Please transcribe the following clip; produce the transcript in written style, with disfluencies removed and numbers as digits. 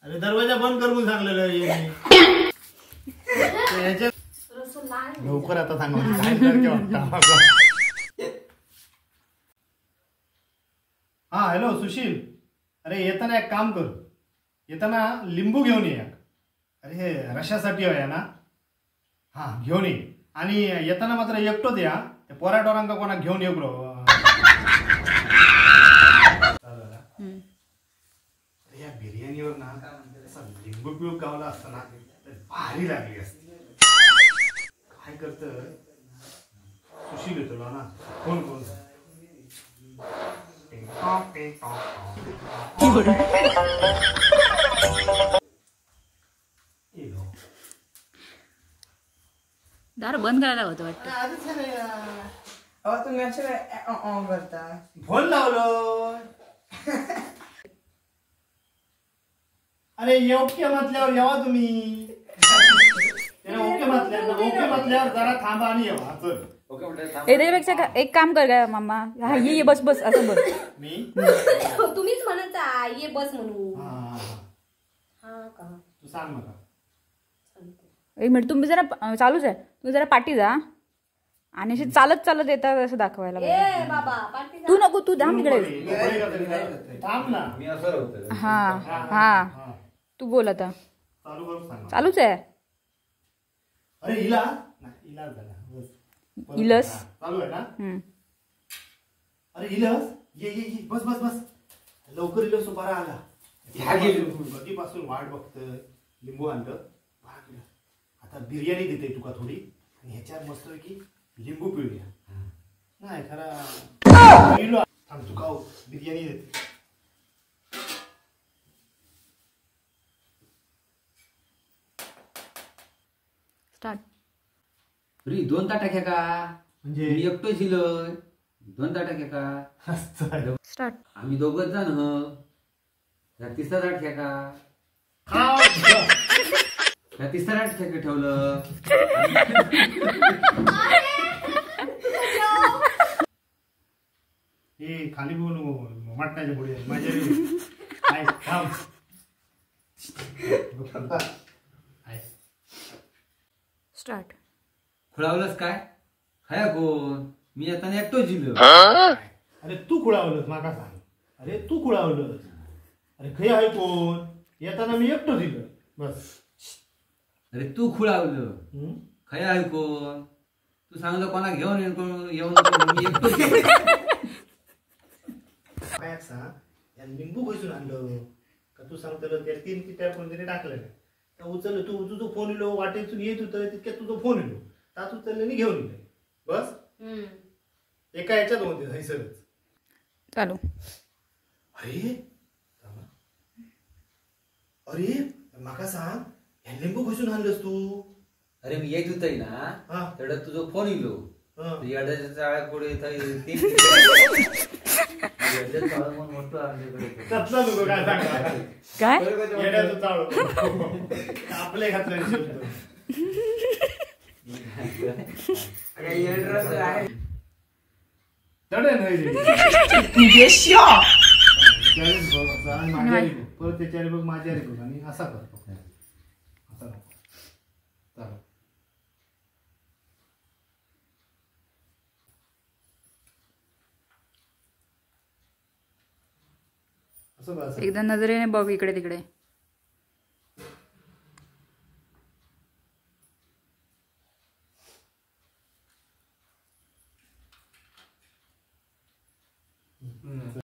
अरे दरवाजा बंद कर म्हणून सांगलेलं लवकर आता सांगा हा हॅलो सुशील, अरे येताना एक काम कर, येताना लिंबू घेऊन ये. अरे हे रशासाठी आहे ना, हा घेऊन ये. आणि येताना मात्र एकटोच या, त्या पोराटोरांका कोणा घेऊन ये ब्रो. या बिर्याणीवर ना असा लिंबू पिऊ गावला असताना भारी लागली असती. काय करत सुशील येतो ना फोन करून. दार बंद करायला होतं वाटतं. तुम्ही असे करता फोन लावलो. अरे ओके म्हटल्यावर येवा तुम्ही. ओके म्हटल्यावर जरा थांबा आणि येवा. चल त्याच्यापेक्षा एक काम कर काय मामा, हा ये बस बस असं बस. मी तुम्हीच म्हणत ये बस म्हणू. हा का तू सांग मला. एक मिनिट, तुम्ही जरा चालूच आहे, तुम्ही जरा पाठी जा आणि अशी चालत चालत येतात असं दाखवायला ए बाबा पाठी जा. तू नको, तू थांब तिकडे. थांब ना. हा हा तू बोल आता. चालू करून सांग. चालूच आहे. अरे इला इलाज झाला. इलस चालू आहे ना. अरे इलस ये ये ये बस बस बस लवकर. इलस बरा आला. कधीपासून वाट बघत. लिंबू आणलं. आता बिर्याणी देते तुका थोडी आणि ह्याच्यावर मस्त की लिंबू पिळूया. नाही खरा थांब तुका बिर्याणी देते. स्टार्ट. फ्री 2 ताटा घ्या का म्हणजे मी एकटो शिलोय. 2 ताटा घ्या का. स्टार्ट. आम्ही दोघच जण या तिसरा ताट घ्या का. या तिसरा ताट घ्या का ठेवलं. हे खाली बोलू वाटण्याच्या पुढे माझ्या स्टार्ट. खुळावलंच काय. खाया कोण. मी येताना एकटो शिलो. अरे तू खुळावलंस माका सांग. अरे तू खुळावलंस. अरे खय आहे कोण. येताना मी एकटो दिलं बस. अरे तू खुळावलं. खाया आहे कोण. तू सांगलं कोणा घेऊन येऊन मी एकटो शिलो. काय सांग या लिंबू बसून आणलं का. तू सांगतो त्या 3 किट्या कोणतरी टाकलं तर उचललं. तू तुझं फोन येलो वाटेतून येत होतं तितक्यात तुझं फोन येलो. तात उचललं घेऊन येईल बस. एका याच्यात होते हैसरच. चालू. अरे अरे माका सांग या लिंबू बसून आणलंस तू. अरे मी येत होतय ना तेवढ्यात तुझा फोन येलो. येड्याच्या चाळ्या पुढे काय आपले घातलं परत त्याच्या बघ माझ्या रे बघ आणि असा करतो. असा नको. चालेल. एकदा नजरेने बघ इकडे तिकडे.